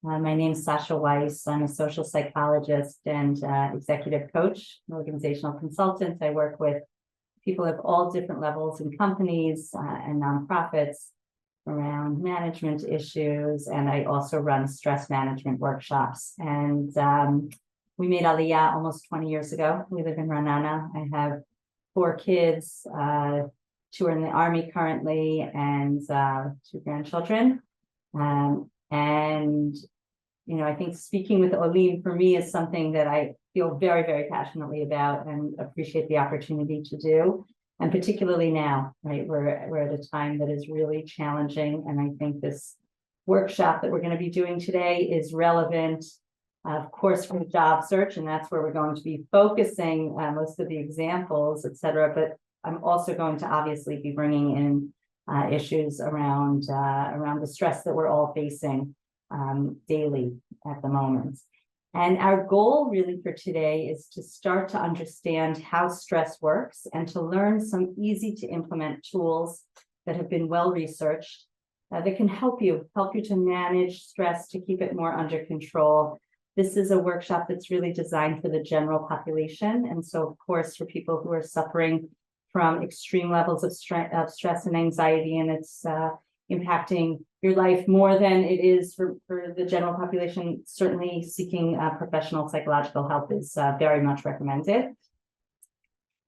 My name is Sasha Weiss. I'm a social psychologist and executive coach, an organizational consultant. I work with people of all different levels in companies and nonprofits around management issues. And I also run stress management workshops. And we made Aliyah almost 20 years ago. We live in Ra'anana. I have 4 kids, 2 are in the Army currently, and 2 grandchildren. And I think speaking with Olim for me is something that I feel very, very passionately about and appreciate the opportunity to do. And particularly now, right, we're at a time that is really challenging. And I think this workshop that we're going to be doing today is relevant, of course, for job search. And that's where we're going to be focusing most of the examples, et cetera. But I'm also going to obviously be bringing in issues around the stress that we're all facing daily at the moment. And our goal really for today is to start to understand how stress works and to learn some easy to implement tools that have been well researched that can help you to manage stress, to keep it more under control. This is a workshop that's really designed for the general population. And so, of course, for people who are suffering from extreme levels of stress and anxiety, and it's impacting your life more than it is for the general population, certainly seeking professional psychological help is very much recommended.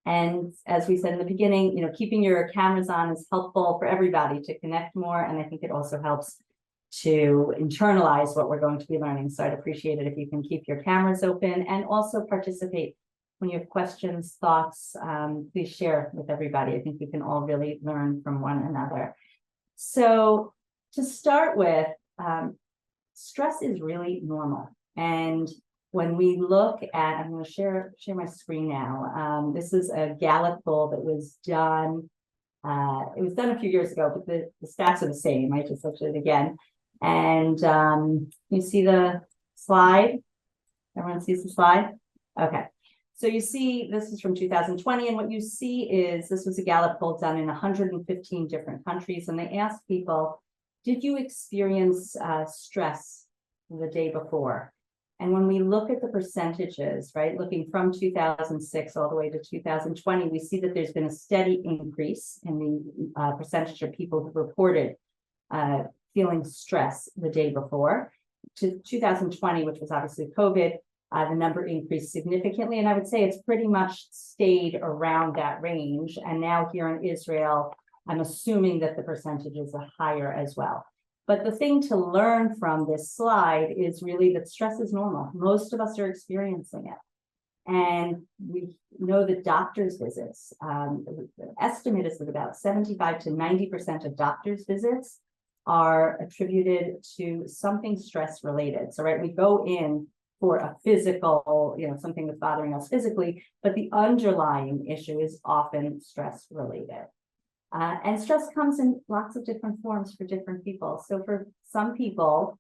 And as we said in the beginning, keeping your cameras on is helpful for everybody to connect more. And I think it also helps to internalize what we're going to be learning. So I'd appreciate it if you can keep your cameras open and also participate. When you have questions, thoughts, please share with everybody. I think we can all really learn from one another. So to start with, stress is really normal. And when we look at, I'm going to share my screen now. This is a Gallup poll that was done. It was done a few years ago, but the stats are the same. I just looked at it again. And you see the slide? Everyone sees the slide? Okay. So you see, this is from 2020, and what you see is this was a Gallup poll done in 115 different countries, and they asked people, did you experience stress the day before? And when we look at the percentages, right, looking from 2006 all the way to 2020, we see that there's been a steady increase in the percentage of people who reported feeling stress the day before. To 2020, which was obviously COVID, the number increased significantly, and I would say it's pretty much stayed around that range. And now here in Israel, I'm assuming that the percentages are higher as well. But the thing to learn from this slide is really that stress is normal. Most of us are experiencing it. And we know that doctor's visits, the estimate is that about 75 to 90% of doctor's visits are attributed to something stress related. So, right, we go in for a physical, something that's bothering us physically, but the underlying issue is often stress related. And stress comes in lots of different forms for different people. So for some people,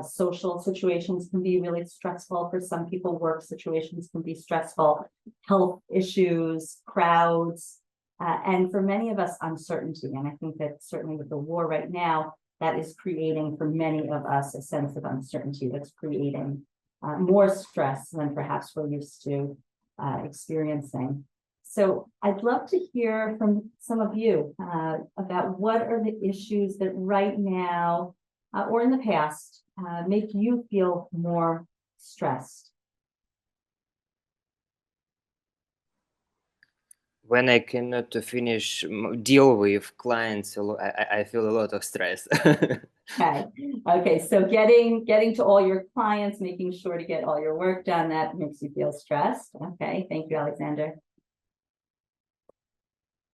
social situations can be really stressful. For some people, work situations can be stressful, health issues, crowds, and for many of us, uncertainty. And I think that certainly with the war right now, that is creating for many of us a sense of uncertainty that's creating more stress than perhaps we're used to experiencing. So I'd love to hear from some of you about what are the issues that right now or in the past make you feel more stressed. When I cannot finish deal with clients, I feel a lot of stress. Okay. So getting to all your clients, making sure to get all your work done, that makes you feel stressed. Okay, thank you, Alexander.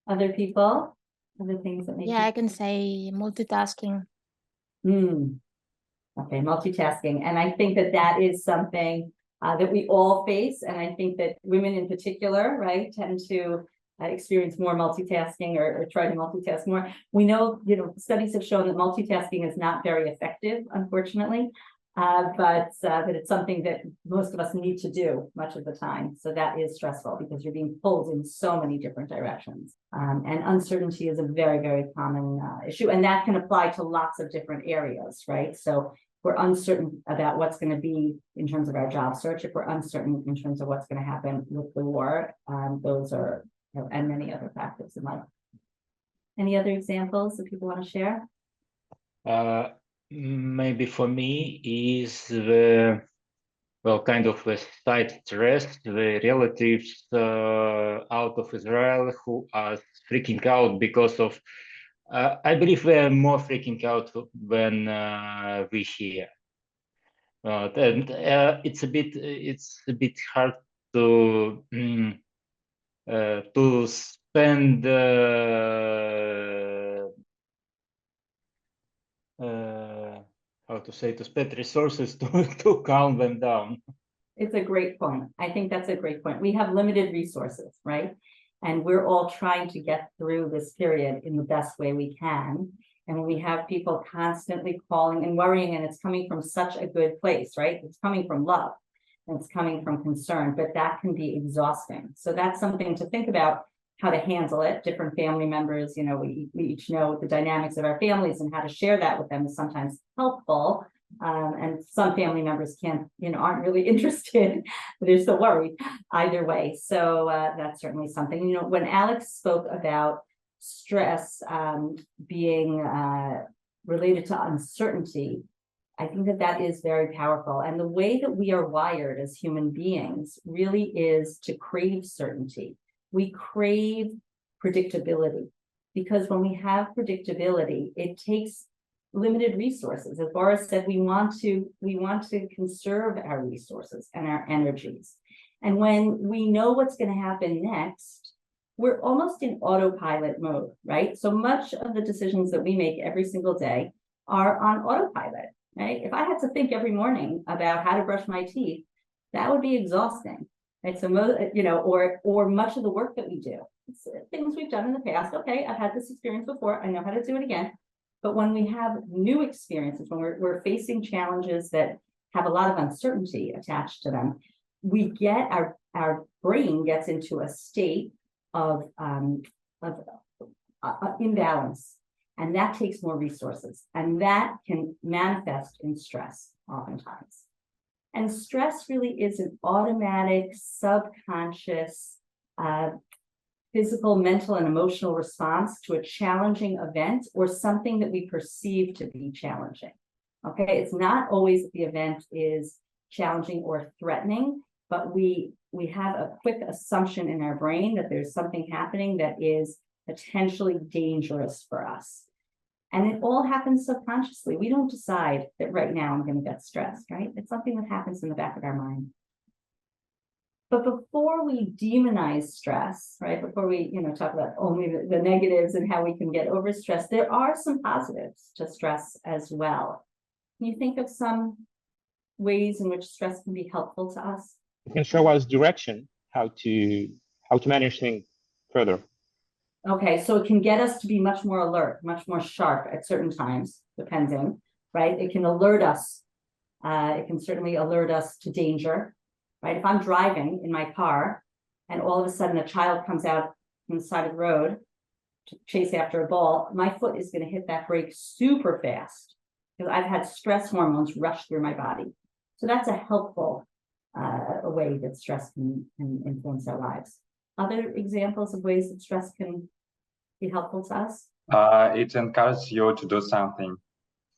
Other people, other things that make I can say multitasking. Okay, multitasking, and I think that is something that we all face, and I think that women in particular, right, tend to experience more multitasking or try to multitask more. We know, studies have shown that multitasking is not very effective, unfortunately, but it's something that most of us need to do much of the time. So that is stressful because you're being pulled in so many different directions. And uncertainty is a very, very common issue, and that can apply to lots of different areas, right? So we're uncertain about what's going to be in terms of our job search, if we're uncertain in terms of what's going to happen with the war, those are, and many other factors in life. Any other examples that people want to share? Maybe for me is the, well, kind of a side stress, the relatives out of Israel who are freaking out because of, I believe they're more freaking out than we here. And it's a bit hard to spend how to say, to spend resources to calm them down. It's a great point. I think that's a great point. We have limited resources, right? And we're all trying to get through this period in the best way we can. And when we have people constantly calling and worrying, and it's coming from such a good place, right? It's coming from love and it's coming from concern, but that can be exhausting. So that's something to think about, how to handle it. Different family members, we each know the dynamics of our families, and how to share that with them is sometimes helpful. And some family members aren't really interested, but they're still worried either way. So that's certainly something. When Alex spoke about stress being related to uncertainty, I think that is very powerful. And the way that we are wired as human beings really is to crave certainty. We crave predictability, because when we have predictability, it takes limited resources. As Boris said, we want to conserve our resources and our energies. And when we know what's going to happen next, we're almost in autopilot mode, right? So much of the decisions that we make every single day are on autopilot, right? If I had to think every morning about how to brush my teeth, that would be exhausting. Right? So, or much of the work that we do, it's things we've done in the past. Okay, I've had this experience before. I know how to do it again. But when we have new experiences, when we're facing challenges that have a lot of uncertainty attached to them, we get our brain gets into a state of imbalance, and that takes more resources, and that can manifest in stress oftentimes. And stress really is an automatic, subconscious, physical, mental, and emotional response to a challenging event or something that we perceive to be challenging. Okay, it's not always that the event is challenging or threatening, but we have a quick assumption in our brain that there's something happening that is potentially dangerous for us. And it all happens subconsciously. We don't decide that right now I'm going to get stressed, right? It's something that happens in the back of our mind. But before we demonize stress, right, before we talk about only the negatives and how we can get over stress, there are some positives to stress as well. Can you think of some ways in which stress can be helpful to us? It can show us direction, how to manage things further. Okay, so it can get us to be much more alert, much more sharp at certain times, depending, right? It can alert us. It can certainly alert us to danger, right? If I'm driving in my car and all of a sudden a child comes out on the side of the road to chase after a ball, my foot is going to hit that brake super fast because I've had stress hormones rush through my body. So that's a helpful way that stress can influence our lives. Other examples of ways that stress can be helpful to us? It encourages you to do something.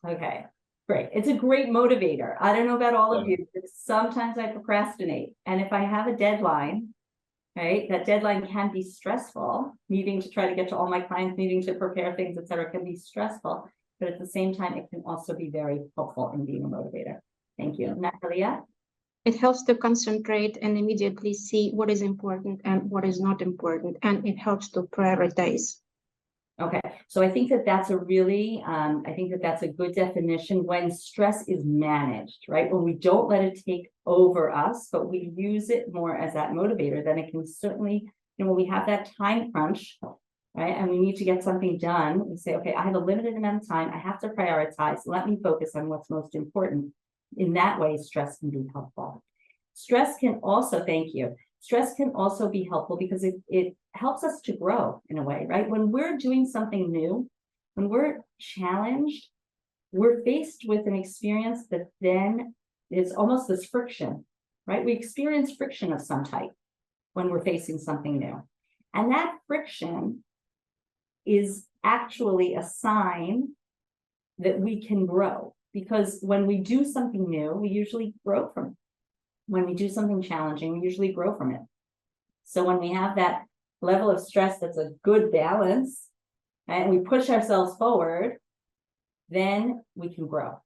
Okay, great. It's a great motivator. I don't know about all of you, but sometimes I procrastinate. And if I have a deadline, right, that deadline can be stressful. Needing to try to get to all my clients, needing to prepare things, etc., can be stressful. But at the same time, it can also be very helpful in being a motivator. Thank you. Natalia? It helps to concentrate and immediately see what is important and what is not important, and it helps to prioritize. Okay, so I think that that's a really, that's a good definition when stress is managed, right? When we don't let it take over us, but we use it more as that motivator, then it can certainly, when we have that time crunch, right? And we need to get something done, we say, okay, I have a limited amount of time. I have to prioritize. Let me focus on what's most important. In that way, stress can be helpful. Stress can also, thank you. Stress can also be helpful because it helps us to grow in a way, right? When we're doing something new, when we're challenged, we're faced with an experience that then is almost this friction, right? We experience friction of some type when we're facing something new. And that friction is actually a sign that we can grow, because when we do something new, we usually grow from it. When we do something challenging, we usually grow from it. So when we have that level of stress that's a good balance, and we push ourselves forward, then we can grow.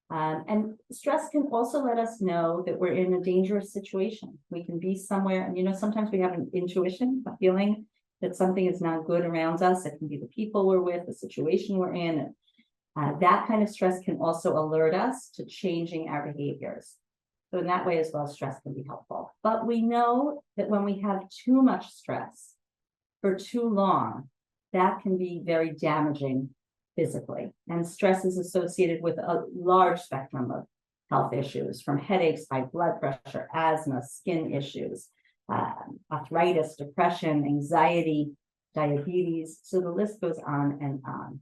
And stress can also let us know that we're in a dangerous situation. We can be somewhere, and sometimes we have an intuition, a feeling that something is not good around us. It can be the people we're with, the situation we're in. That kind of stress can also alert us to changing our behaviors. So in that way as well, stress can be helpful. But we know that when we have too much stress for too long, that can be very damaging physically. And stress is associated with a large spectrum of health issues, from headaches, high blood pressure, asthma, skin issues, arthritis, depression, anxiety, diabetes. So the list goes on and on.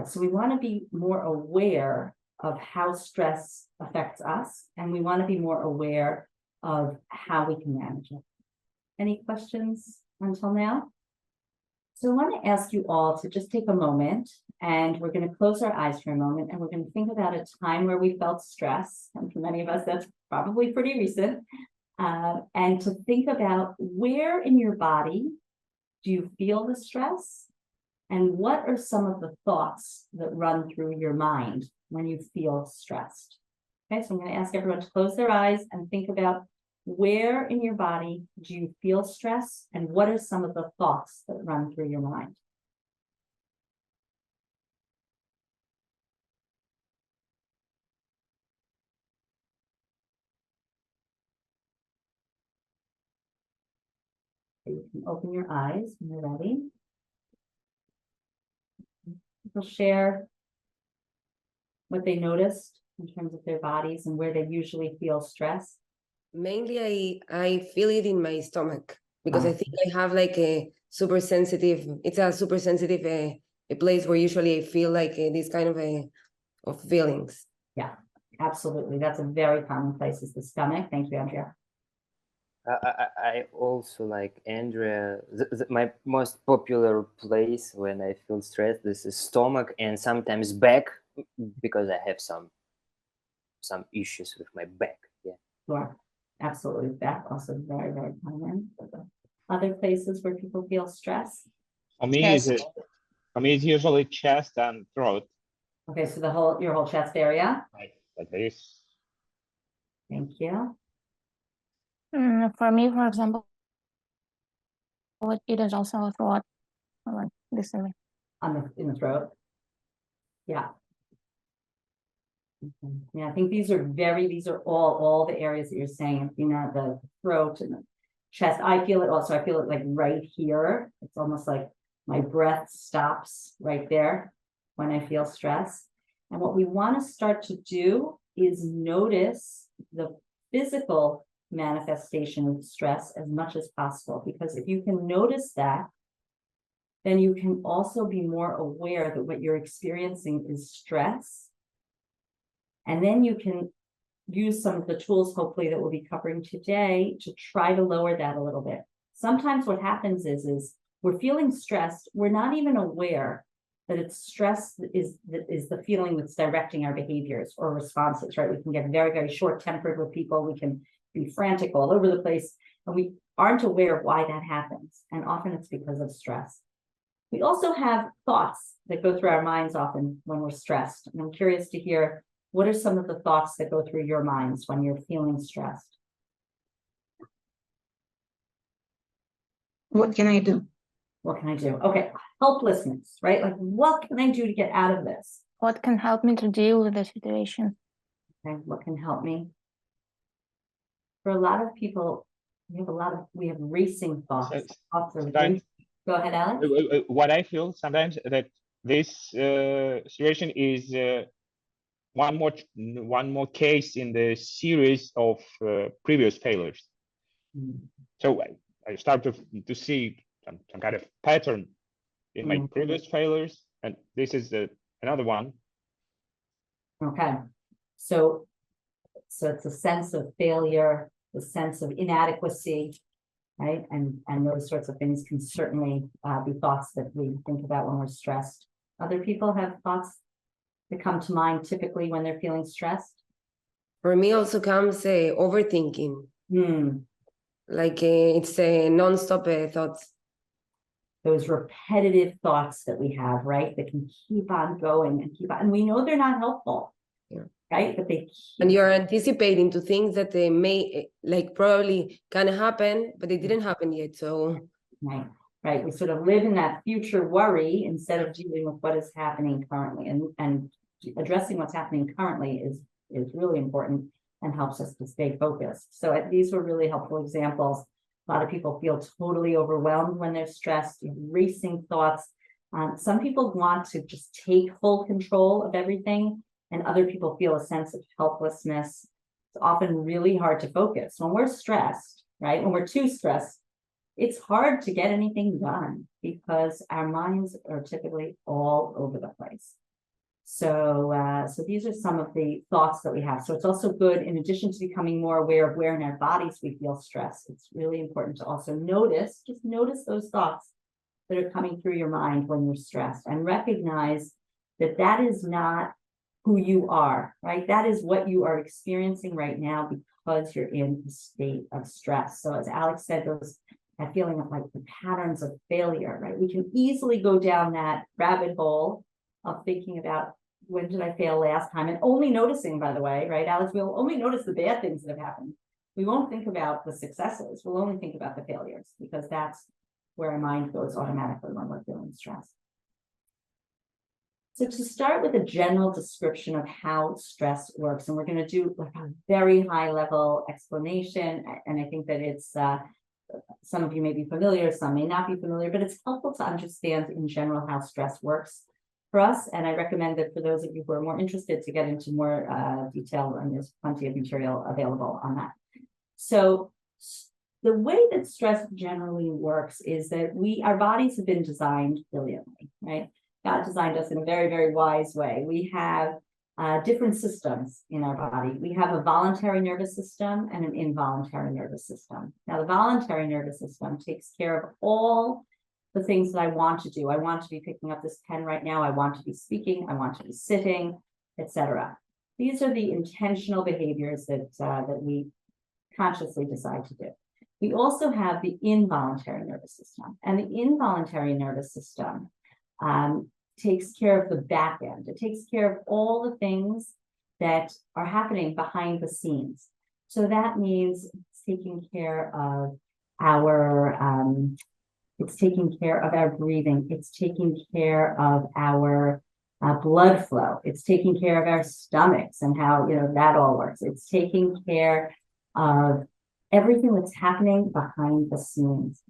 So we want to be more aware of how stress affects us, and we want to be more aware of how we can manage it. Any questions until now? So I want to ask you all to just take a moment, and we're going to close our eyes for a moment, and we're going to think about a time where we felt stress. And for many of us, that's probably pretty recent. And to think about, where in your body do you feel the stress? And what are some of the thoughts that run through your mind when you feel stressed? Okay, so I'm going to ask everyone to close their eyes and think about, where in your body do you feel stress, and what are some of the thoughts that run through your mind? You can open your eyes when you're ready. People share what they noticed in terms of their bodies and where they usually feel stress. Mainly, I feel it in my stomach, because I Ah. think I have like a super sensitive. It's a super sensitive a place where usually I feel like this kind of feelings. Yeah, absolutely. That's a very common place, is the stomach. Thank you, Andrea. I also, like Andrea, my most popular place when I feel stressed, this is stomach, and sometimes back, because I have some issues with my back. Yeah. Sure, absolutely. Back also very, very common. Other places where people feel stress. For me, it's usually chest and throat. Okay, so your whole chest area. Like this. Thank you. For me, for example, it is also a thought, like this way. In the throat. Yeah. Okay. Yeah, I think these are all the areas that you're saying, the throat and the chest. I feel it also. I feel it like right here. It's almost like my breath stops right there when I feel stress. And what we want to start to do is notice the physical manifestation of stress as much as possible, because if you can notice that, then you can also be more aware that what you're experiencing is stress. And then you can use some of the tools, hopefully, that we'll be covering today to try to lower that a little bit. Sometimes what happens is we're feeling stressed. We're not even aware that it's stress that is the feeling that's directing our behaviors or responses, right? We can get very, very short-tempered with people. We can be frantic all over the place, and we aren't aware of why that happens. And often it's because of stress. We also have thoughts that go through our minds often when we're stressed. And I'm curious to hear, what are some of the thoughts that go through your minds when you're feeling stressed? What can I do? What can I do? Okay, helplessness, right? Like, what can I do to get out of this? What can help me to deal with the situation? Okay, what can help me? For a lot of people, we have racing thoughts. Sometimes, Go ahead, Alex. what I feel sometimes that this situation is one more case in the series of previous failures. So I start to see some kind of pattern in my previous failures, and this is another one. Okay, so it's a sense of failure, the sense of inadequacy, right? And those sorts of things can certainly be thoughts that we think about when we're stressed. Other people have thoughts that come to mind typically when they're feeling stressed. For me also comes overthinking. Like it's a non-stop thoughts. Those repetitive thoughts that we have, right? That can keep on going and keep on, and we know they're not helpful, right? But they and you're anticipating to things that they may like probably can happen, but they didn't happen yet. So right. We sort of live in that future worry instead of dealing with what is happening currently, and addressing what's happening currently is really important and helps us to stay focused. So these were really helpful examples. A lot of people feel totally overwhelmed when they're stressed, racing thoughts. Some people want to just take full control of everything, and other people feel a sense of helplessness. It's often really hard to focus. When we're stressed, right? When we're too stressed, it's hard to get anything done because our minds are typically all over the place. So these are some of the thoughts that we have. So it's also good, in addition to becoming more aware of where in our bodies we feel stress, it's really important to also just notice those thoughts that are coming through your mind when you're stressed, and recognize that that is not who you are, right? That is what you are experiencing right now because you're in a state of stress. So as Alex said, that feeling of like the patterns of failure, right? We can easily go down that rabbit hole of thinking about, when did I fail last time? And only noticing, by the way, right, Alex, we'll only notice the bad things that have happened. We won't think about the successes. We'll only think about the failures, because that's where our mind goes automatically when we're feeling stressed. So to start with a general description of how stress works, and we're going to do like a very high level explanation, and I think that it's some of you may be familiar, some may not be familiar, but it's helpful to understand in general how stress works for us. And I recommend that for those of you who are more interested to get into more detail, and there's plenty of material available on that. So the way that stress generally works is that our bodies have been designed brilliantly, right? God designed us in a very, very wise way. We have different systems in our body. We have a voluntary nervous system and an involuntary nervous system. Now, the voluntary nervous system takes care of all the things that I want to do. I want to be picking up this pen right now. I want to be speaking. I want to be sitting, etc. These are the intentional behaviors that we consciously decide to do. We also have the involuntary nervous system, and the involuntary nervous system takes care of the back end. It takes care of all the things that are happening behind the scenes. So that means it's taking care of our breathing. It's taking care of our blood flow. It's taking care of our stomachs and how that all works. It's taking care of everything that's happening behind the scenes.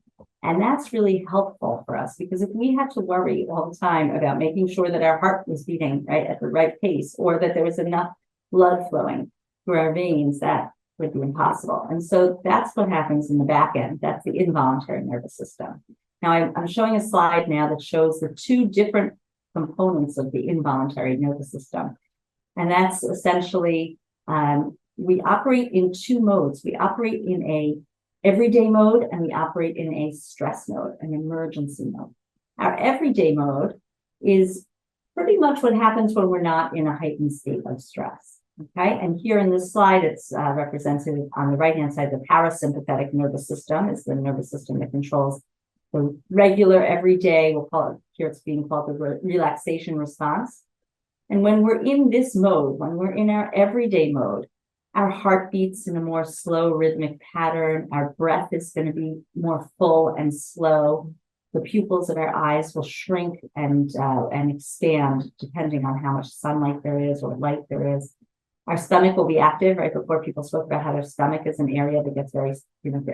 And that's really helpful for us, because if we had to worry all the time about making sure that our heart was beating right at the right pace, or that there was enough blood flowing through our veins, that would be impossible. And so that's what happens in the back end. That's the involuntary nervous system. Now I'm showing a slide now that shows the two different components of the involuntary nervous system. And that's essentially, we operate in two modes. We operate in a everyday mode, and we operate in a stress mode, an emergency mode. Our everyday mode is pretty much what happens when we're not in a heightened state of stress. Okay, and here in this slide, it's represented on the right-hand side. The parasympathetic nervous system is the nervous system that controls the regular, everyday, we'll call it, here it's being called the relaxation response. And when we're in this mode, when we're in our everyday mode, our heart beats in a more slow rhythmic pattern. Our breath is going to be more full and slow. The pupils of our eyes will shrink and expand depending on how much sunlight there is or light there is. Our stomach will be active. Right before, people spoke about how their stomach is an area that gets very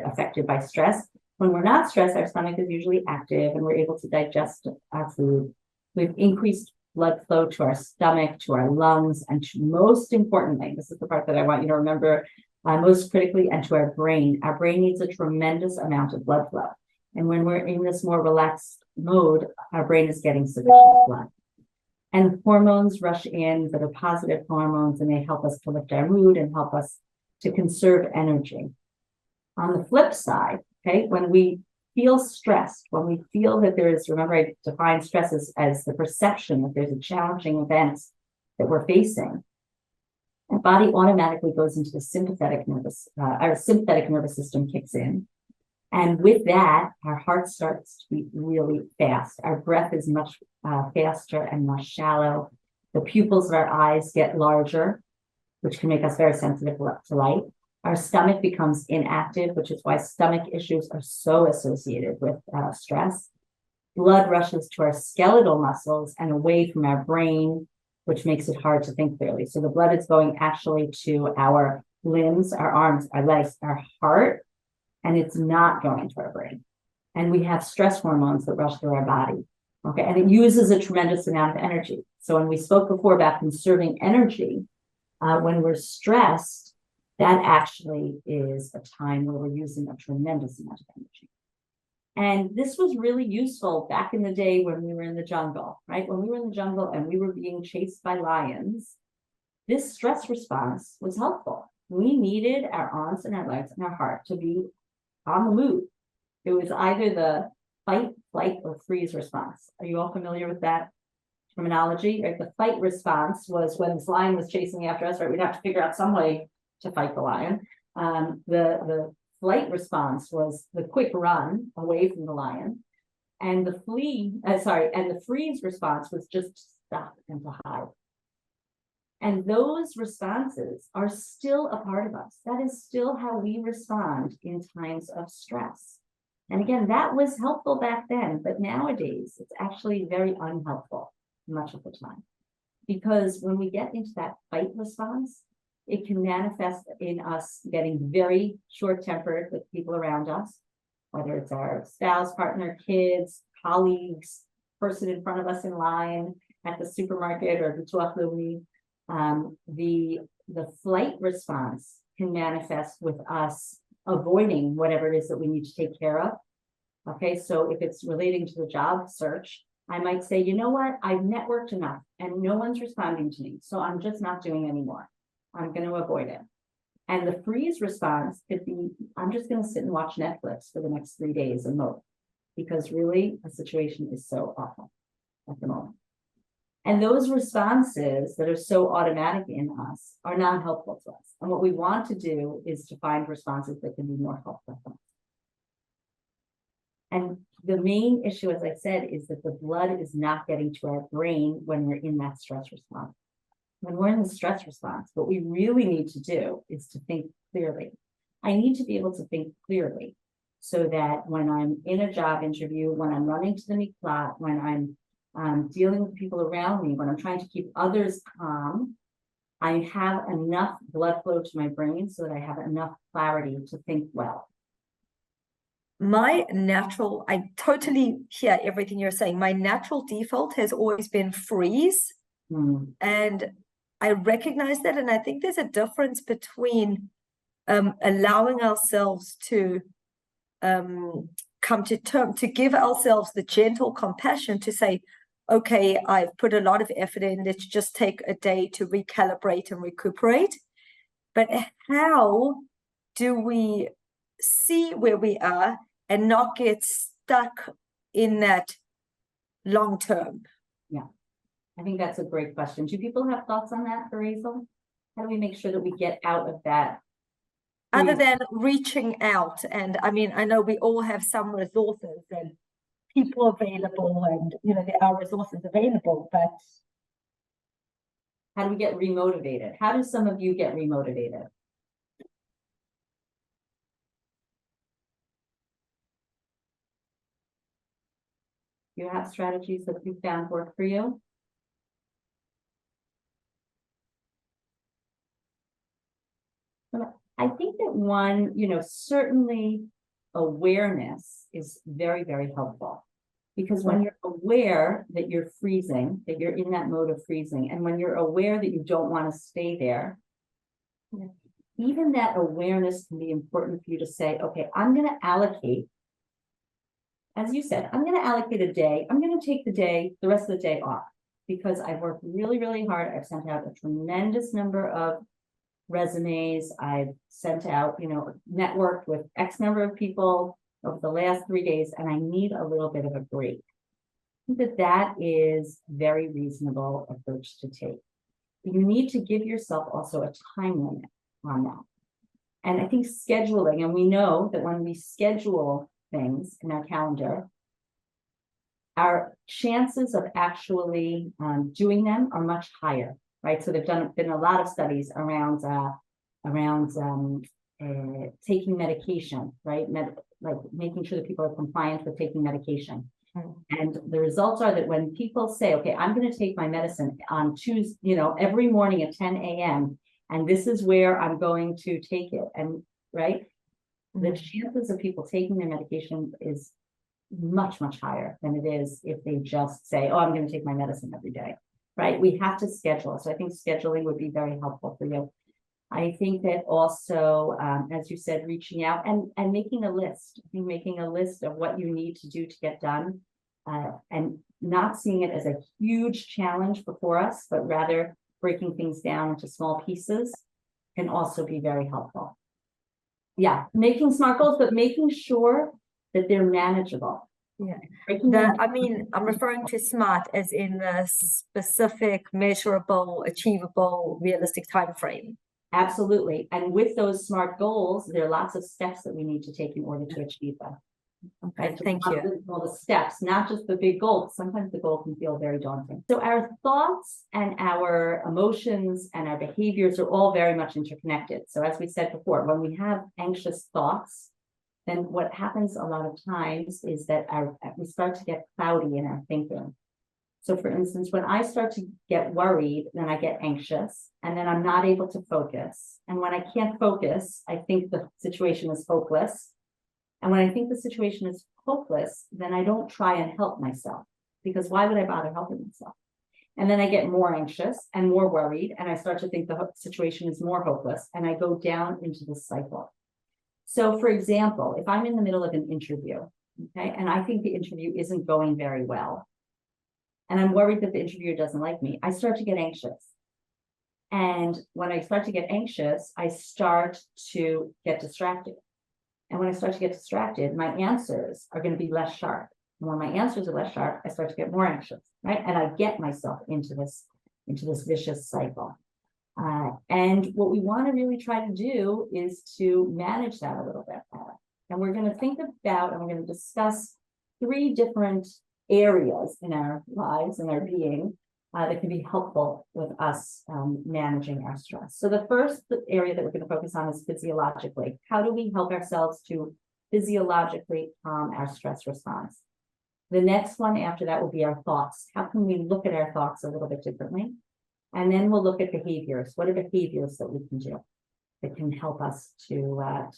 affected by stress. When we're not stressed, our stomach is usually active and we're able to digest our food. We've increased blood flow to our stomach, to our lungs, and to, most importantly, this is the part that I want you to remember most critically, and to our brain. Our brain needs a tremendous amount of blood flow. And when we're in this more relaxed mode, our brain is getting sufficient blood. And hormones rush in that are positive hormones, and they help us to lift our mood and help us to conserve energy. On the flip side, okay, when we feel stressed, when we feel that there is, remember I define stress as the perception that there's a challenging event that we're facing, our body automatically goes into the our sympathetic nervous system kicks in. And with that, our heart starts to beat really fast. Our breath is much faster and more shallow. The pupils of our eyes get larger, which can make us very sensitive to light. Our stomach becomes inactive, which is why stomach issues are so associated with stress. Blood rushes to our skeletal muscles and away from our brain, which makes it hard to think clearly. So the blood is going actually to our limbs, our arms, our legs, our heart, and it's not going to our brain. And we have stress hormones that rush through our body. Okay, and it uses a tremendous amount of energy. So when we spoke before about conserving energy, when we're stressed, that actually is a time where we're using a tremendous amount of energy. And this was really useful back in the day when we were in the jungle, right? When we were in the jungle and we were being chased by lions, this stress response was helpful. We needed our arms and our legs and our heart to be on the move. It was either the fight, flight, or freeze response. Are you all familiar with that terminology? Right? The fight response was when this lion was chasing after us, right? We'd have to figure out some way to fight the lion. The flight response was the quick run away from the lion. And the freeze response was just to stop and to hide. And those responses are still a part of us. That is still how we respond in times of stress. And again, that was helpful back then, but nowadays it's actually very unhelpful much of the time. Because when we get into that fight response, it can manifest in us getting very short-tempered with people around us, whether it's our spouse, partner, kids, colleagues, person in front of us in line at the supermarket or the Bituach Leumi. The flight response can manifest with us avoiding whatever it is that we need to take care of. Okay, so if it's relating to the job search, I might say, you know what, I've networked enough and no one's responding to me, so I'm just not doing anymore. I'm going to avoid it. And the freeze response could be, I'm just going to sit and watch Netflix for the next 3 days and mope, because really the situation is so awful at the moment. And those responses that are so automatic in us are not helpful to us. And what we want to do is to find responses that can be more helpful to us. And the main issue, as I said, is that the blood is not getting to our brain when we're in that stress response. When we're in the stress response, what we really need to do is to think clearly. I need to be able to think clearly so that when I'm in a job interview, when I'm running to the miklat, when I'm dealing with people around me, when I'm trying to keep others calm, I have enough blood flow to my brain so that I have enough clarity to think well. I totally hear everything you're saying. My natural default has always been freeze. And I recognize that. And I think there's a difference between allowing ourselves to come to terms, to give ourselves the gentle compassion to say, okay, I've put a lot of effort in, let's just take a day to recalibrate and recuperate. But how do we see where we are and not get stuck in that long term? Yeah, I think that's a great question. Do people have thoughts on that, Hazel? How do we make sure that we get out of that? Other than reaching out, and I mean, I know we all have some resources and people available, and there are resources available, but how do we get remotivated? How do some of you get remotivated? You have strategies that you found work for you? I think that one, certainly awareness is very, very helpful, because when you're aware that you're freezing, that you're in that mode of freezing, and when you're aware that you don't want to stay there, even that awareness can be important for you to say, okay, I'm going to allocate, as you said, I'm going to allocate a day. I'm going to take the rest of the day off. because I've worked really, really hard. I've sent out a tremendous number of resumes. I've sent out, networked with X number of people over the last 3 days, and I need a little bit of a break. I think that is very reasonable approach to take. You need to give yourself also a time limit on that. And I think scheduling, and we know that when we schedule things in our calendar, our chances of actually doing them are much higher, right? So there've been a lot of studies around taking medication, right? Like making sure that people are compliant with taking medication. And the results are that when people say, okay, I'm going to take my medicine on Tuesday, every morning at 10 a.m., and this is where I'm going to take it, and right, the chances of people taking their medication is much, much higher than it is if they just say, oh, I'm going to take my medicine every day, right? We have to schedule. So I think scheduling would be very helpful for you. I think that also, as you said, reaching out and making a list. I think making a list of what you need to do to get done, and not seeing it as a huge challenge before us, but rather breaking things down into small pieces can also be very helpful. Yeah, making smart goals, but making sure that they're manageable. Yeah. Breaking I'm referring to SMART as in the specific, measurable, achievable, realistic time frame. Absolutely. And with those SMART goals, there are lots of steps that we need to take in order to achieve them. Okay, thank you. All the steps, not just the big goal. Sometimes the goal can feel very daunting. So our thoughts and our emotions and our behaviors are all very much interconnected. So as we said before, when we have anxious thoughts, then what happens a lot of times is that we start to get cloudy in our thinking. So for instance, when I start to get worried, then I get anxious, and then I'm not able to focus. And when I can't focus, I think the situation is hopeless. And when I think the situation is hopeless, then I don't try and help myself, because why would I bother helping myself? And then I get more anxious and more worried, and I start to think the situation is more hopeless, and I go down into this cycle. So for example, if I'm in the middle of an interview, okay, and I think the interview isn't going very well, and I'm worried that the interviewer doesn't like me, I start to get anxious. And when I start to get anxious, I start to get distracted. And when I start to get distracted, my answers are going to be less sharp. And when my answers are less sharp, I start to get more anxious, right? And I get myself into this vicious cycle. And what we want to really try to do is to manage that a little bit better. And we're going to think about, and we're going to discuss 3 different areas in our lives and our being that can be helpful with us managing our stress. So the first area that we're going to focus on is physiologically. How do we help ourselves to physiologically calm our stress response? The next one after that will be our thoughts. How can we look at our thoughts a little bit differently? And then we'll look at behaviors. What are behaviors that we can do that can help us to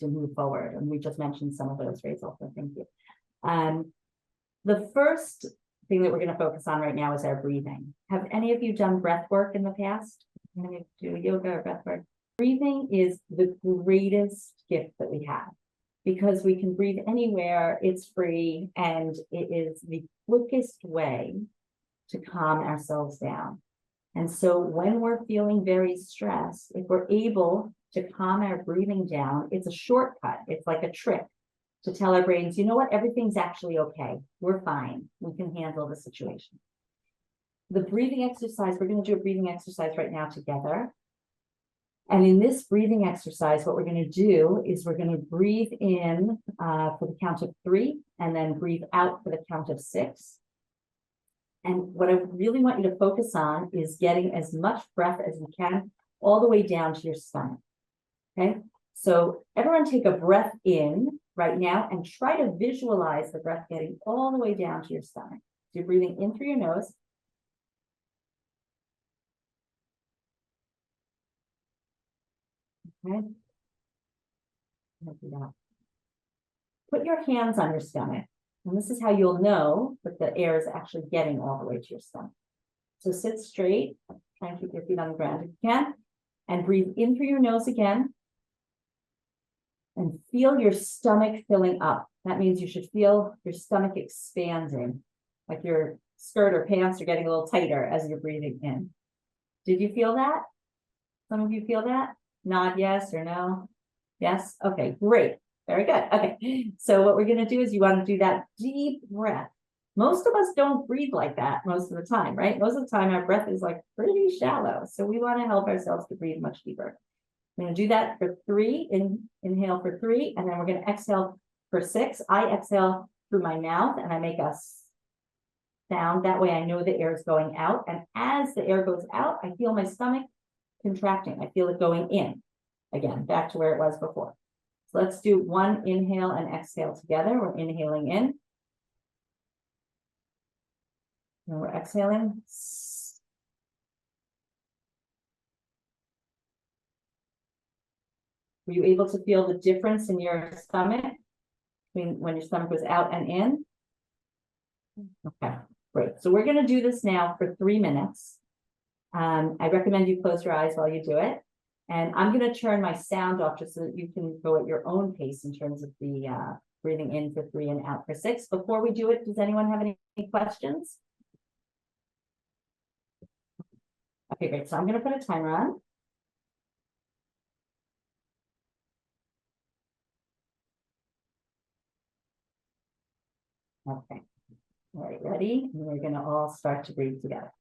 move forward? And we just mentioned some of those, Rachel, so thank you. The first thing that we're going to focus on right now is our breathing. Have any of you done breath work in the past? Any of you do yoga or breath work? Breathing is the greatest gift that we have, because we can breathe anywhere, it's free, and it is the quickest way to calm ourselves down. And so when we're feeling very stressed, if we're able to calm our breathing down, it's a shortcut. It's like a trick to tell our brains, you know what, everything's actually okay. We're fine. We can handle the situation. The breathing exercise, we're going to do a breathing exercise right now together. And in this breathing exercise, what we're going to do is we're going to breathe in for the count of 3, and then breathe out for the count of 6. And what I really want you to focus on is getting as much breath as you can all the way down to your stomach. Okay, so everyone take a breath in right now and try to visualize the breath getting all the way down to your stomach. So you're breathing in through your nose. Okay. Put your hands on your stomach. And this is how you'll know that the air is actually getting all the way to your stomach. So sit straight, try and keep your feet on the ground if you can, and breathe in through your nose again. And feel your stomach filling up. That means you should feel your stomach expanding, like you're skirt or pants are getting a little tighter as you're breathing in. Did you feel that? Some of you feel that? Nod yes or no? Yes? Okay, great. Very good. Okay, so what we're going to do is you want to do that deep breath. Most of us don't breathe like that most of the time, right? Most of the time our breath is like pretty shallow. So we want to help ourselves to breathe much deeper. I'm going to do that for 3, inhale for 3, and then we're going to exhale for 6. I exhale through my mouth and I make a sound. That way I know the air is going out. And as the air goes out, I feel my stomach contracting. I feel it going in again, back to where it was before. So let's do 1 inhale and exhale together. We're inhaling in. And we're exhaling. Were you able to feel the difference in your stomach between when your stomach was out and in? Okay, great. So we're going to do this now for 3 minutes. I recommend you close your eyes while you do it. And I'm going to turn my sound off just so that you can go at your own pace in terms of the breathing in for 3 and out for 6. Before we do it, does anyone have any questions? Okay, great. So I'm going to put a timer on. Okay. All right, ready? And we're going to all start to breathe together.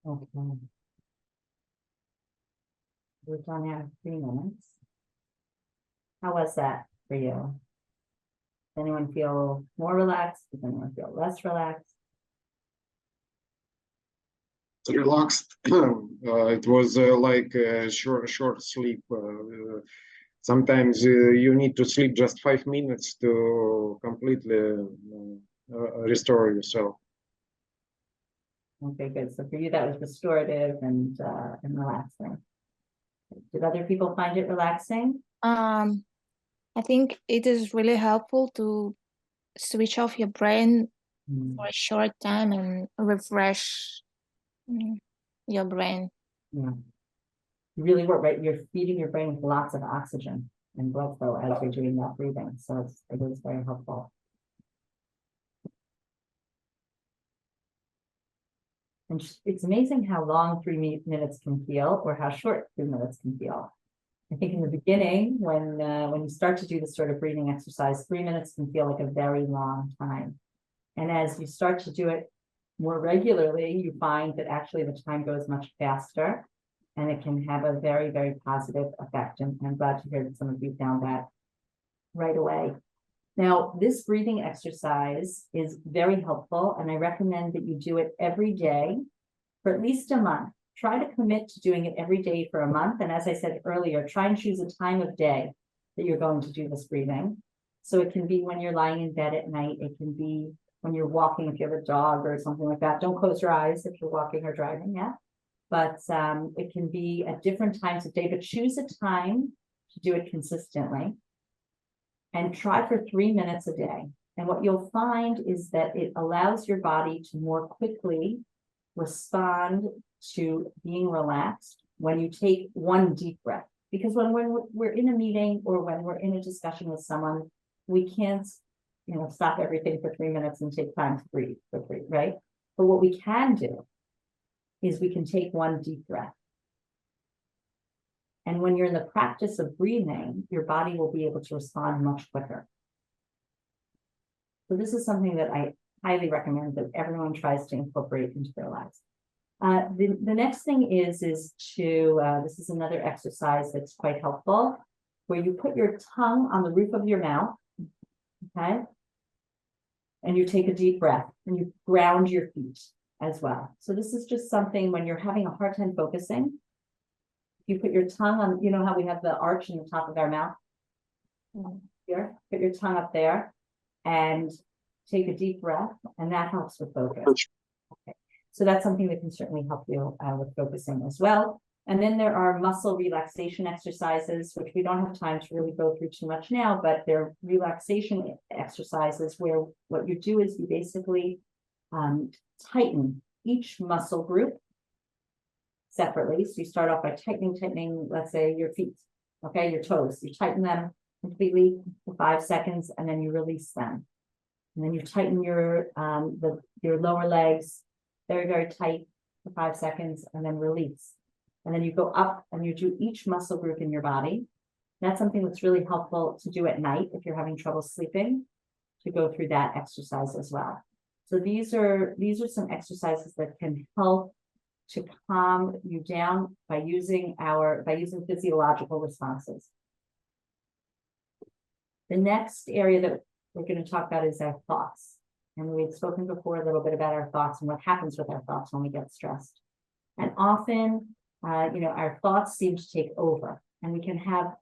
Okay. We've done our 3 minutes. How was that for you? Does anyone feel more relaxed? Does anyone feel less relaxed? Relaxed. It was like a short sleep. sometimes you need to sleep just 5 minutes to completely restore yourself. Okay, good. So for you, that was restorative and relaxing. Did other people find it relaxing? I think it is really helpful to switch off your brain for a short time and refresh your brain. Yeah. You really work, right? You're feeding your brain with lots of oxygen and blood flow as you're doing that breathing. So it is very helpful. And it's amazing how long 3 minutes can feel or how short 3 minutes can feel. I think in the beginning, when you start to do this sort of breathing exercise, 3 minutes can feel like a very long time. And as you start to do it more regularly, you find that actually the time goes much faster and it can have a very, very positive effect. And I'm glad to hear that some of you found that right away. Now, this breathing exercise is very helpful, and I recommend that you do it every day for at least a month. Try to commit to doing it every day for a month. And as I said earlier, try and choose a time of day that you're going to do this breathing. So it can be when you're lying in bed at night. It can be when you're walking, if you have a dog or something like that. Don't close your eyes if you're walking or driving, yeah. But it can be at different times of day, but choose a time to do it consistently. And try for 3 minutes a day. And what you'll find is that it allows your body to more quickly respond to being relaxed when you take one deep breath. Because when we're in a meeting or when we're in a discussion with someone, we can't, stop everything for 3 minutes and take time to breathe quickly, right? But what we can do is we can take one deep breath. And when you're in the practice of breathing, your body will be able to respond much quicker. So this is something that I highly recommend that everyone tries to incorporate into their lives. The next thing is to, this is another exercise that's quite helpful, where you put your tongue on the roof of your mouth, okay? And you take a deep breath and you ground your feet as well. So this is just something when you're having a hard time focusing, you put your tongue on, you know how we have the arch in the top of our mouth? Here, put your tongue up there and take a deep breath, and that helps with focus. Okay. So that's something that can certainly help you with focusing as well. And then there are muscle relaxation exercises, which we don't have time to really go through too much now, but they're relaxation exercises where what you do is you basically tighten each muscle group separately. So you start off by tightening, let's say your feet, okay, your toes. You tighten them completely for 5 seconds, and then you release them. And then you tighten your lower legs very, very tight for 5 seconds, and then release. And then you go up and you do each muscle group in your body. That's something that's really helpful to do at night if you're having trouble sleeping, to go through that exercise as well. So these are some exercises that can help to calm you down by using physiological responses. The next area that we're going to talk about is our thoughts. And we've spoken before a little bit about our thoughts and what happens with our thoughts when we get stressed. And often, our thoughts seem to take over, and we can have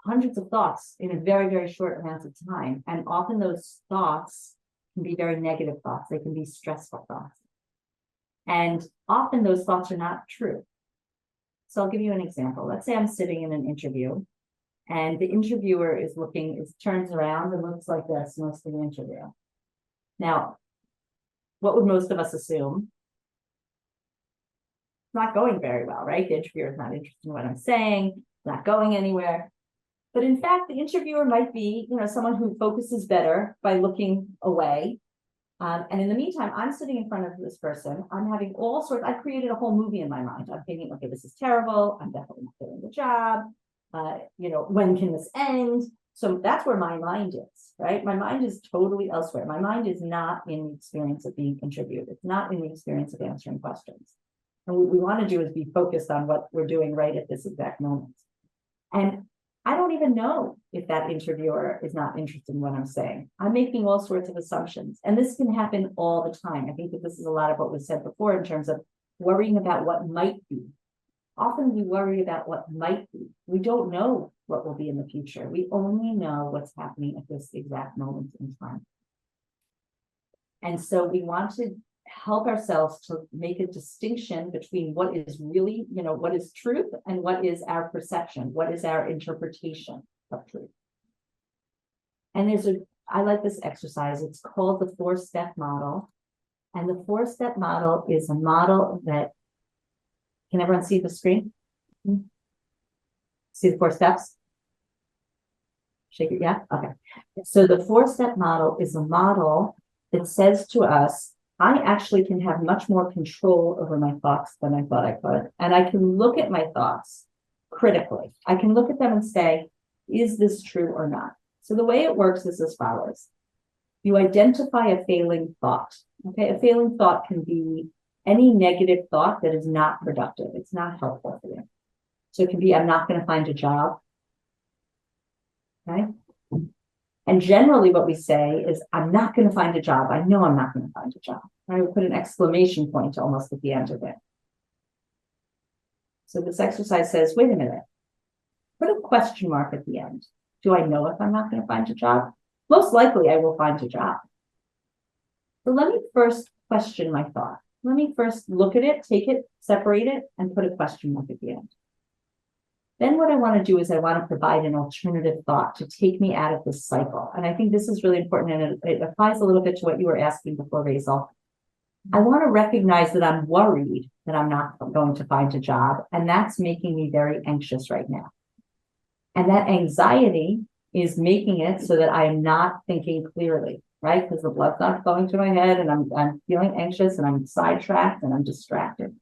hundreds of thoughts in a very, very short amount of time. And often those thoughts can be very negative thoughts. They can be stressful thoughts. And often those thoughts are not true. So I'll give you an example. Let's say I'm sitting in an interview and the interviewer turns around and looks like this most of the interview. Now, what would most of us assume? It's not going very well, right? The interviewer is not interested in what I'm saying, not going anywhere. But in fact, the interviewer might be, someone who focuses better by looking away. And in the meantime, I'm sitting in front of this person. I'm having I've created a whole movie in my mind. I'm thinking, okay, this is terrible. I'm definitely not doing the job. When can this end? So that's where my mind is, right? My mind is totally elsewhere. My mind is not in the experience of being interviewed. It's not in the experience of answering questions. And what we want to do is be focused on what we're doing right at this exact moment. And I don't even know if that interviewer is not interested in what I'm saying. I'm making all sorts of assumptions. And this can happen all the time. I think that this is a lot of what was said before in terms of worrying about what might be. often we worry about what might be. We don't know what will be in the future. We only know what's happening at this exact moment in time. And so we want to help ourselves to make a distinction between what is really, what is truth and what is our perception, what is our interpretation of truth. And I like this exercise. It's called the 4-step model. And the 4-step model is a model that, can everyone see the screen? See the 4 steps? Shake it, yeah? Okay. So the 4-step model is a model that says to us, I actually can have much more control over my thoughts than I thought I could. And I can look at my thoughts critically. I can look at them and say, is this true or not? So the way it works is as follows. You identify a failing thought. Okay, a failing thought can be any negative thought that is not productive. It's not helpful for you. So it can be, I'm not going to find a job. Okay. And generally what we say is, I'm not going to find a job. I know I'm not going to find a job. I would put an exclamation point almost at the end of it. So this exercise says, wait a minute, put a question mark at the end. Do I know if I'm not going to find a job? Most likely I will find a job. So let me first question my thought. Let me first look at it, take it, separate it, and put a question mark at the end. Then what I want to do is I want to provide an alternative thought to take me out of this cycle. And I think this is really important, and it applies a little bit to what you were asking before, Rachel. I want to recognize that I'm worried that I'm not going to find a job, and that's making me very anxious right now. And that anxiety is making it so that I'm not thinking clearly, right? Because the blood's not going to my head, and I'm feeling anxious, and I'm sidetracked, and I'm distracted.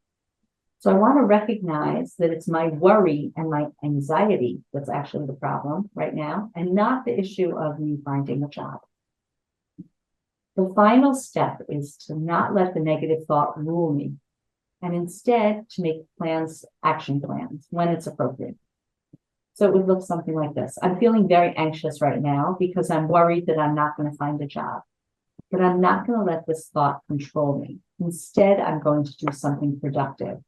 So I want to recognize that it's my worry and my anxiety that's actually the problem right now, and not the issue of me finding a job. The final step is to not let the negative thought rule me, and instead to make plans, action plans, when it's appropriate. So it would look something like this. I'm feeling very anxious right now because I'm worried that I'm not going to find a job. But I'm not going to let this thought control me. Instead, I'm going to do something productive.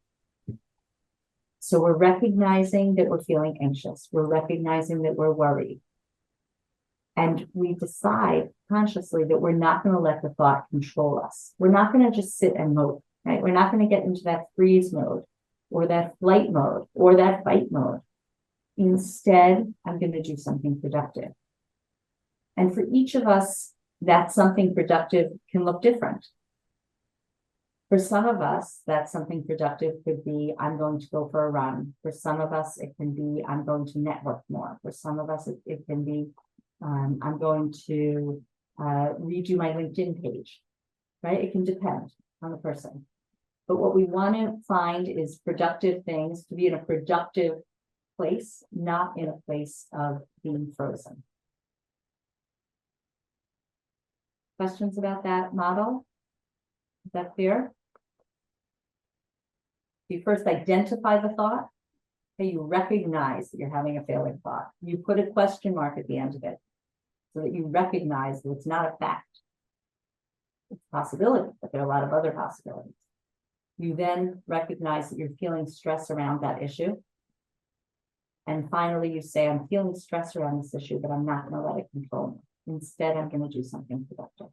So we're recognizing that we're feeling anxious. We're recognizing that we're worried. And we decide consciously that we're not going to let the thought control us. We're not going to just sit and mope, right? We're not going to get into that freeze mode or that flight mode or that fight mode. Instead, I'm going to do something productive. And for each of us, that something productive can look different. For some of us, that something productive could be, I'm going to go for a run. For some of us, it can be, I'm going to network more. For some of us, it can be, I'm going to redo my LinkedIn page, right? It can depend on the person. But what we want to find is productive things, to be in a productive place, not in a place of being frozen. Questions about that model? Is that clear? You first identify the thought, and you recognize that you're having a failing thought. You put a question mark at the end of it so that you recognize that it's not a fact. It's a possibility, but there are a lot of other possibilities. You then recognize that you're feeling stress around that issue. And finally, you say, I'm feeling stress around this issue, but I'm not going to let it control me. Instead, I'm going to do something productive.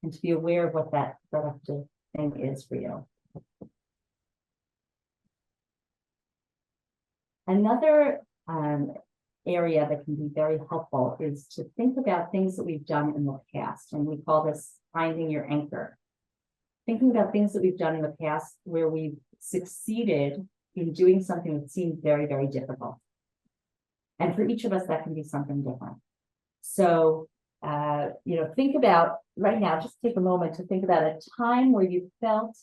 And to be aware of what that productive thing is for you. Another area that can be very helpful is to think about things that we've done in the past. And we call this finding your anchor. Thinking about things that we've done in the past where we've succeeded in doing something that seemed very, very difficult. And for each of us, that can be something different. So, think about right now, just take a moment to think about a time where you felt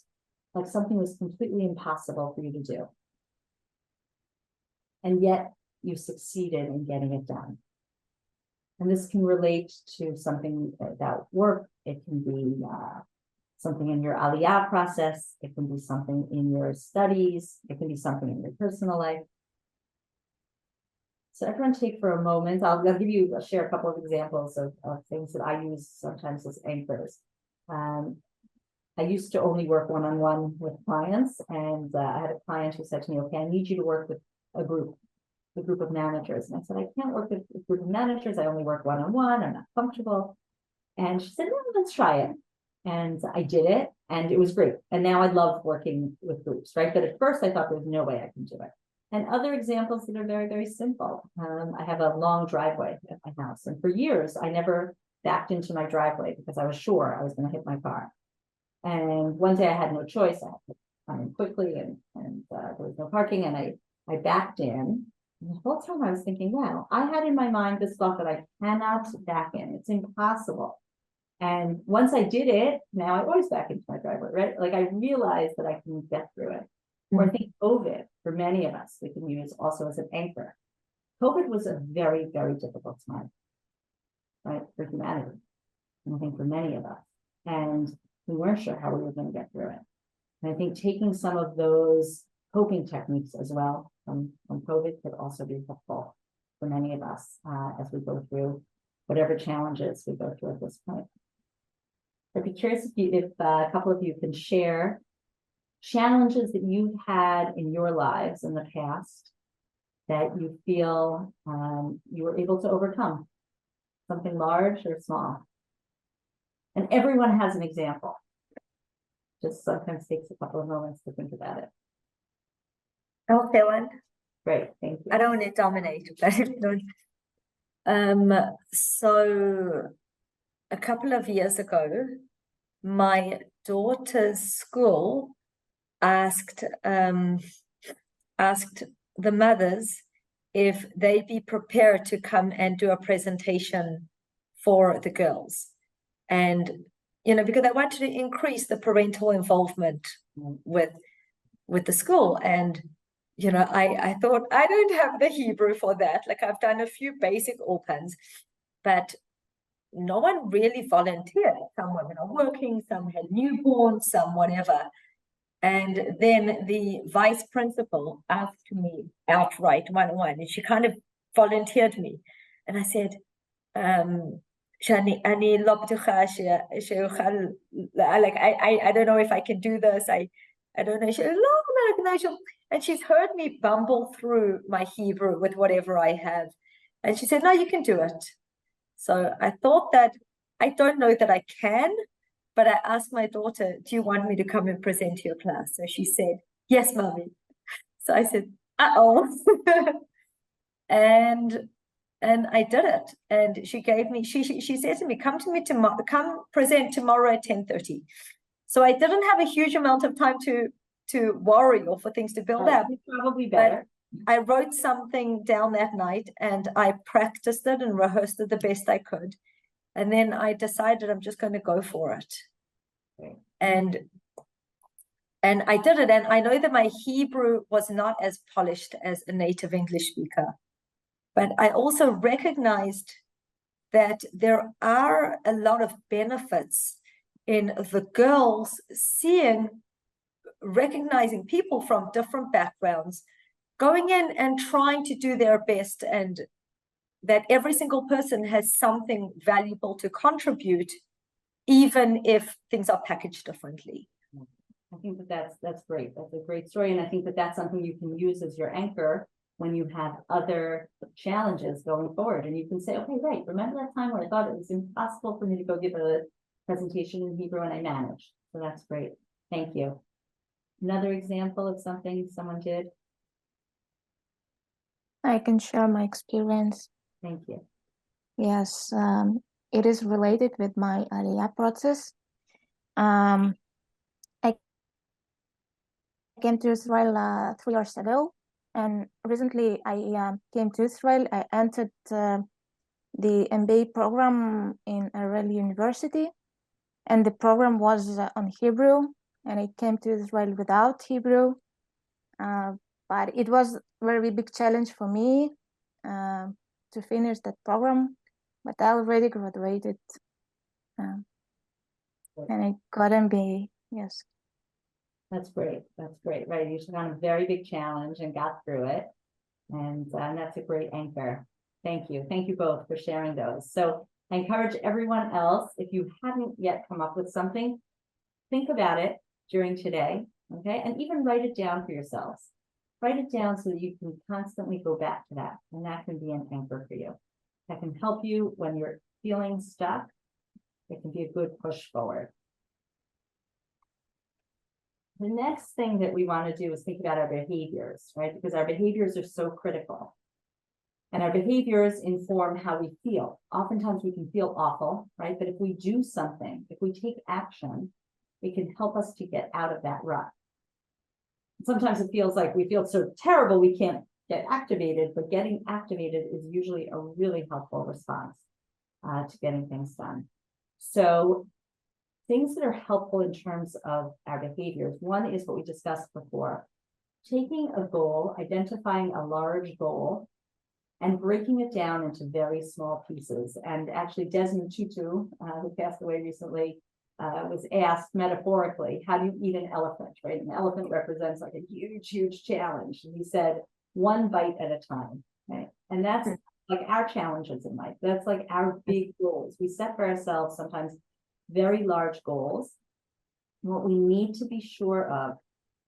like something was completely impossible for you to do. And yet you succeeded in getting it done. And this can relate to something about work. It can be something in your aliyah process. It can be something in your studies. It can be something in your personal life. So everyone take for a moment. I'll share a couple of examples of things that I use sometimes as anchors. I used to only work one-on-one with clients, and I had a client who said to me, okay, I need you to work with a group of managers. And I said, I can't work with a group of managers. I only work one-on-one. I'm not comfortable. And she said, no, let's try it. And I did it, and it was great. And now I love working with groups, right? But at first I thought there's no way I can do it. And other examples that are very, very simple. I have a long driveway at my house, and for years I never backed into my driveway because I was sure I was going to hit my car. And one day I had no choice. I had to come in quickly, and there was no parking, and I backed in. And the whole time I was thinking, wow, I had in my mind this thought that I cannot back in. It's impossible. And once I did it, now I always back into my driveway, right? Like I realized that I can get through it. Or I think COVID, for many of us, we can use also as an anchor. COVID was a very, very difficult time, right, for humanity. And I think for many of us. And we weren't sure how we were going to get through it. And I think taking some of those coping techniques as well from COVID could also be helpful for many of us as we go through whatever challenges we go through at this point. I'd be curious if a couple of you can share challenges that you've had in your lives in the past that you feel you were able to overcome, something large or small. And everyone has an example. Just sometimes takes a couple of moments to think about it. Okay, one. Great, thank you. I don't want to dominate, but so a couple of years ago, my daughter's school asked the mothers if they'd be prepared to come and do a presentation for the girls. And, because they wanted to increase the parental involvement with the school. And, I thought, I don't have the Hebrew for that. Like I've done a few basic orpans, but no one really volunteered. Some women are working, some had newborns, some whatever. And then the vice principal asked me outright one-on-one, and she kind of volunteered me. And I said, I don't know if I can do this. I don't know. She said, no. And she's heard me bumble through my Hebrew with whatever I have. And she said, no, you can do it. So I thought that, I don't know that I can, but I asked my daughter, do you want me to come and present to your class? So she said, yes, mommy. So I said, uh-oh. and I did it. And she gave me, she said to me, come present tomorrow at 10:30. So I didn't have a huge amount of time to worry or for things to build up. Probably better. But I wrote something down that night and I practiced it and rehearsed it the best I could. And then I decided I'm just going to go for it. Okay. And I did it. And I know that my Hebrew was not as polished as a native English speaker. But I also recognized that there are a lot of benefits in the girls recognizing people from different backgrounds, going in and trying to do their best, and that every single person has something valuable to contribute, even if things are packaged differently. I think that's great. That's a great story. And I think that's something you can use as your anchor when you have other challenges going forward. And you can say, okay, right, remember that time where I thought it was impossible for me to go give a presentation in Hebrew and I managed. So that's great. Thank you. Another example of something someone did? I can share my experience. Thank you. Yes, it is related with my Aliyah process. I came to Israel 3 years ago, and recently I came to Israel. I entered the MBA program in Ariel University, and the program was on Hebrew, and I came to Israel without Hebrew, but it was a very big challenge for me to finish that program, but I already graduated, and I got MBA, yes. That's great. That's great, right? You took on a very big challenge and got through it. And that's a great anchor. Thank you. Thank you both for sharing those. So I encourage everyone else, if you haven't yet come up with something, think about it during today, okay? And even write it down for yourselves. Write it down so that you can constantly go back to that. And that can be an anchor for you. That can help you when you're feeling stuck. It can be a good push forward. The next thing that we want to do is think about our behaviors, right? Because our behaviors are so critical. And our behaviors inform how we feel. Oftentimes we can feel awful, right? But if we do something, if we take action, it can help us to get out of that rut. Sometimes it feels like we feel so terrible we can't get activated, but getting activated is usually a really helpful response to getting things done. So things that are helpful in terms of our behaviors. One is what we discussed before. Taking a goal, identifying a large goal, and breaking it down into very small pieces. And actually Desmond Tutu, who passed away recently, was asked metaphorically, how do you eat an elephant, right? An elephant represents like a huge, huge challenge. And he said, one bite at a time, right? And that's like our challenges in life. That's like our big goals. We set for ourselves sometimes very large goals. What we need to be sure of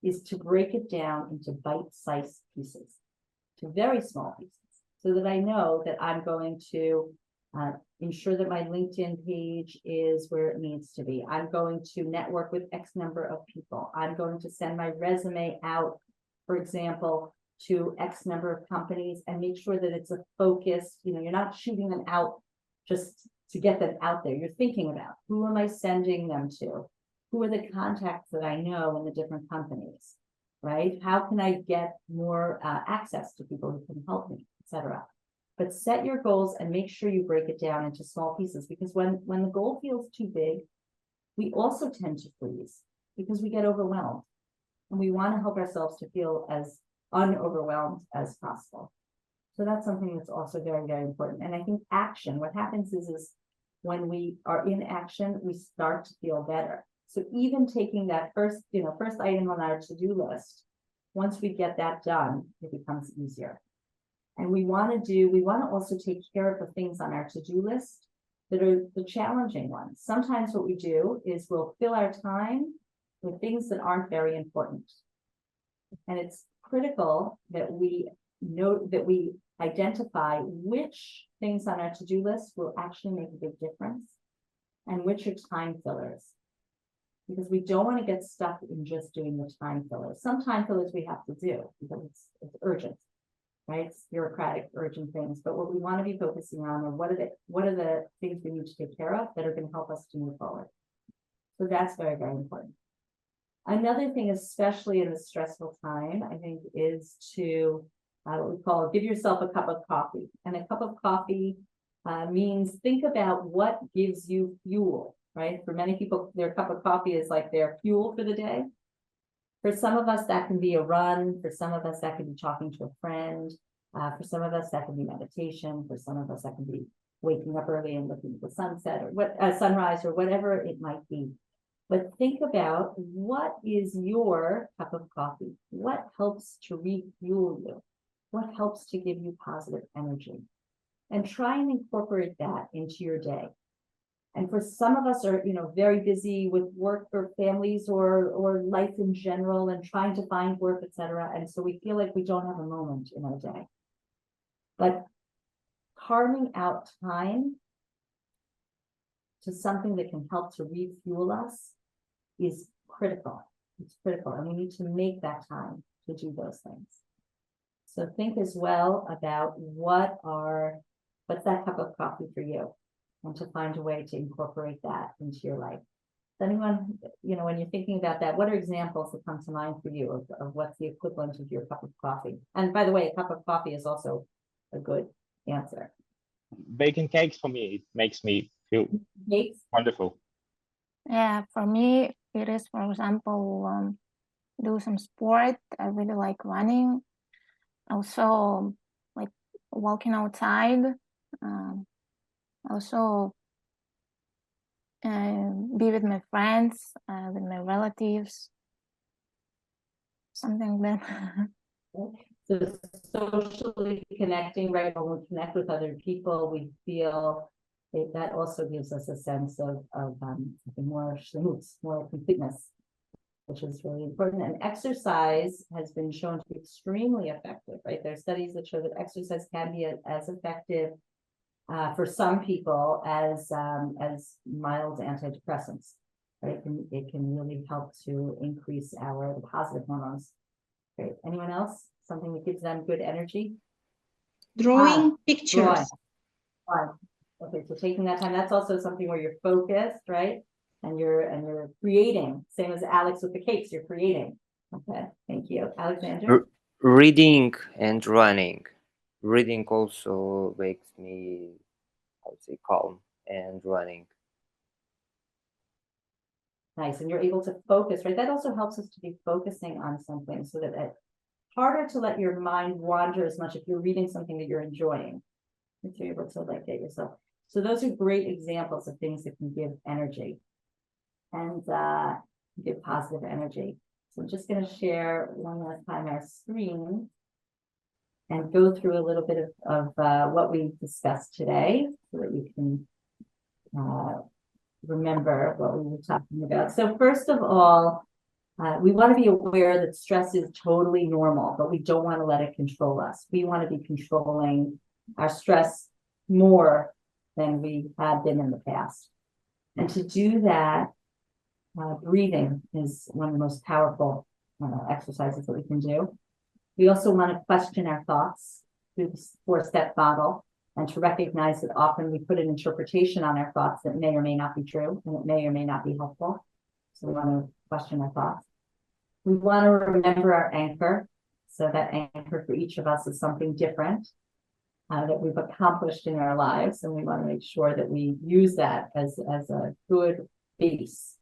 is to break it down into bite-sized pieces, to very small pieces, so that I know that I'm going to ensure that my LinkedIn page is where it needs to be. I'm going to network with X number of people. I'm going to send my resume out, for example, to X number of companies and make sure that it's a focused, you're not shooting them out just to get them out there. You're thinking about who am I sending them to? Who are the contacts that I know in the different companies, right? How can I get more access to people who can help me, etc. But set your goals and make sure you break it down into small pieces, because when the goal feels too big, we also tend to freeze because we get overwhelmed. And we want to help ourselves to feel as unoverwhelmed as possible. So that's something that's also very, very important. And I think action, what happens is when we are in action, we start to feel better. So even taking that first item on our to-do list, once we get that done, it becomes easier. And we want to also take care of the things on our to-do list that are the challenging ones. Sometimes what we do is we'll fill our time with things that aren't very important. And it's critical that we know that we identify which things on our to-do list will actually make a big difference and which are time fillers. Because we don't want to get stuck in just doing the time fillers. Some time fillers we have to do because it's urgent, right? It's bureaucratic, urgent things. But what we want to be focusing on are what are the things we need to take care of that are going to help us to move forward. So that's very, very important. Another thing, especially in a stressful time, I think, is to what we call give yourself a cup of coffee. And a cup of coffee means think about what gives you fuel, right? For many people, their cup of coffee is like their fuel for the day. For some of us, that can be a run. For some of us, that can be talking to a friend. For some of us, that can be meditation. For some of us, that can be waking up early and looking at the sunset or sunrise or whatever it might be. But think about what is your cup of coffee? What helps to refuel you? What helps to give you positive energy? And try and incorporate that into your day. And for some of us are, very busy with work or families or life in general and trying to find work, etc. And so we feel like we don't have a moment in our day. But carving out time to something that can help to refuel us is critical. It's critical, and we need to make that time to do those things. So think as well about what's that cup of coffee for you, and to find a way to incorporate that into your life. Does anyone, when you're thinking about that, what are examples that come to mind for you of what's the equivalent of your cup of coffee? And by the way, a cup of coffee is also a good answer. Baking cakes for me, it makes me feel wonderful. Yeah, for me, it is, for example, do some sport. I really like running. Also, like walking outside. Also, be with my friends, with my relatives. Something like that. So socially connecting, right? When we connect with other people, we feel that also gives us a sense of more schluss, more completeness, which is really important. And exercise has been shown to be extremely effective, right? There are studies that show that exercise can be as effective for some people as mild antidepressants, right? It can really help to increase the positive hormones. Great. Anyone else? Something that gives them good energy? Drawing pictures. Drawing. Okay, so taking that time, that's also something where you're focused, right? And you're creating, same as Alex with the cakes, you're creating. Okay, thank you. Alexander? Reading and running. Reading also makes me, I would say, calm, and running. Nice, and you're able to focus, right? That also helps us to be focusing on something so that it's harder to let your mind wander as much if you're reading something that you're enjoying. If you're able to get yourself. So those are great examples of things that can give energy and give positive energy. So I'm just going to share one last time our screen and go through a little bit of what we discussed today so that you can remember what we were talking about. So first of all, we want to be aware that stress is totally normal, but we don't want to let it control us. We want to be controlling our stress more than we have been in the past. And to do that, breathing is one of the most powerful exercises that we can do. We also want to question our thoughts through the 4-step model and to recognize that often we put an interpretation on our thoughts that may or may not be true and it may or may not be helpful. So we want to question our thoughts. We want to remember our anchor. So that anchor for each of us is something different that we've accomplished in our lives. And we want to make sure that we use that as a good base.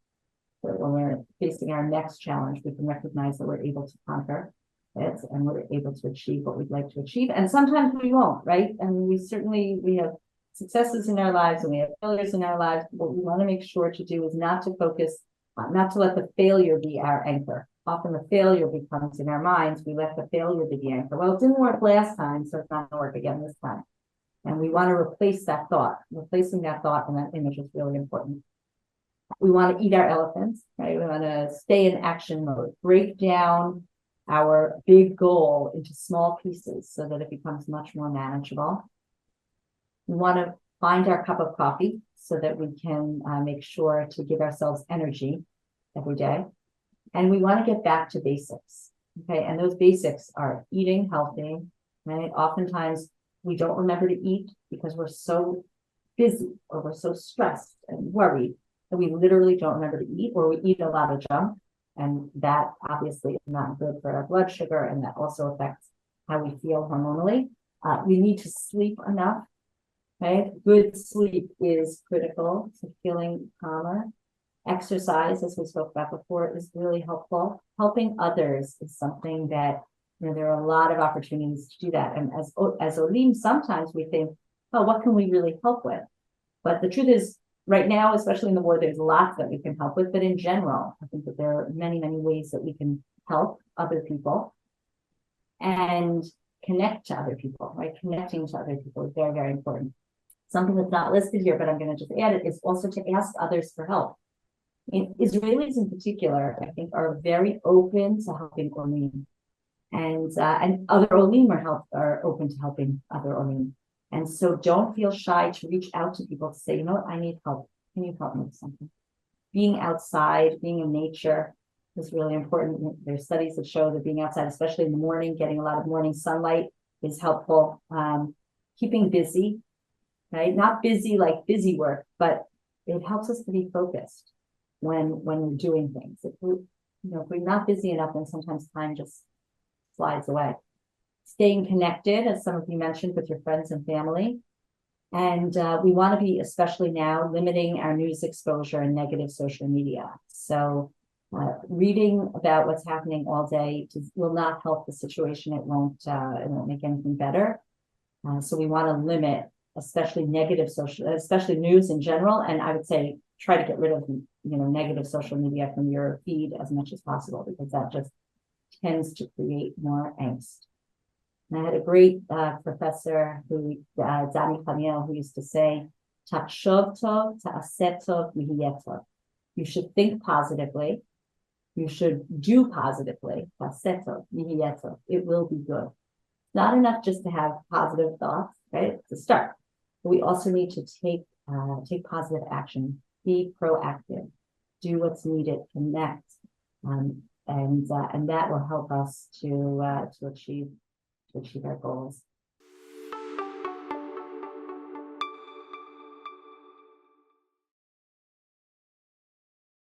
So when we're facing our next challenge, we can recognize that we're able to conquer it and we're able to achieve what we'd like to achieve. And sometimes we won't, right? And we have successes in our lives and we have failures in our lives. What we want to make sure to do is not to focus, not to let the failure be our anchor. Often the failure becomes in our minds. We let the failure be the anchor. Well, it didn't work last time, so it's not going to work again this time. And we want to replace that thought. Replacing that thought and that image is really important. We want to eat our elephants, right? We want to stay in action mode. Break down our big goal into small pieces so that it becomes much more manageable. We want to find our cup of coffee so that we can make sure to give ourselves energy every day. And we want to get back to basics, okay? And those basics are eating healthy, right? Oftentimes we don't remember to eat because we're so busy or we're so stressed and worried that we literally don't remember to eat, or we eat a lot of junk. And that obviously is not good for our blood sugar, and that also affects how we feel hormonally. We need to sleep enough, right? Good sleep is critical to feeling calmer. Exercise, as we spoke about before, is really helpful. Helping others is something that, there are a lot of opportunities to do that. And as Olim, sometimes we think, oh, what can we really help with? But the truth is, right now, especially in the war, there's lots that we can help with. But in general, I think that there are many, many ways that we can help other people and connect to other people, right? Connecting to other people is very, very important. Something that's not listed here, but I'm going to just add it, is also to ask others for help. Israelis in particular, I think, are very open to helping Olim, and other Olim are open to helping other Olim. And so don't feel shy to reach out to people to say, you know what, I need help. Can you help me with something? Being outside, being in nature is really important. There's studies that show that being outside, especially in the morning, getting a lot of morning sunlight is helpful. Keeping busy, right? Not busy like busy work, but it helps us to be focused when we're doing things. If we're not busy enough, then sometimes time just slides away. Staying connected, as some of you mentioned, with your friends and family. And we want to be, especially now, limiting our news exposure and negative social media. So reading about what's happening all day will not help the situation. It won't make anything better. So we want to limit, especially especially news in general. And I would say try to get rid of negative social media from your feed as much as possible, because that just tends to create more angst. And I had a great professor Danny Paniel, who used to say, Tachshov tov, ta'aseh tov, v'yeh tov. You should think positively. You should do positively. Ta'aseh tov, v'yeh tov. It will be good. Not enough just to have positive thoughts, right? It's a start. But we also need to take positive action, be proactive, do what's needed, connect, and that will help us to achieve our goals.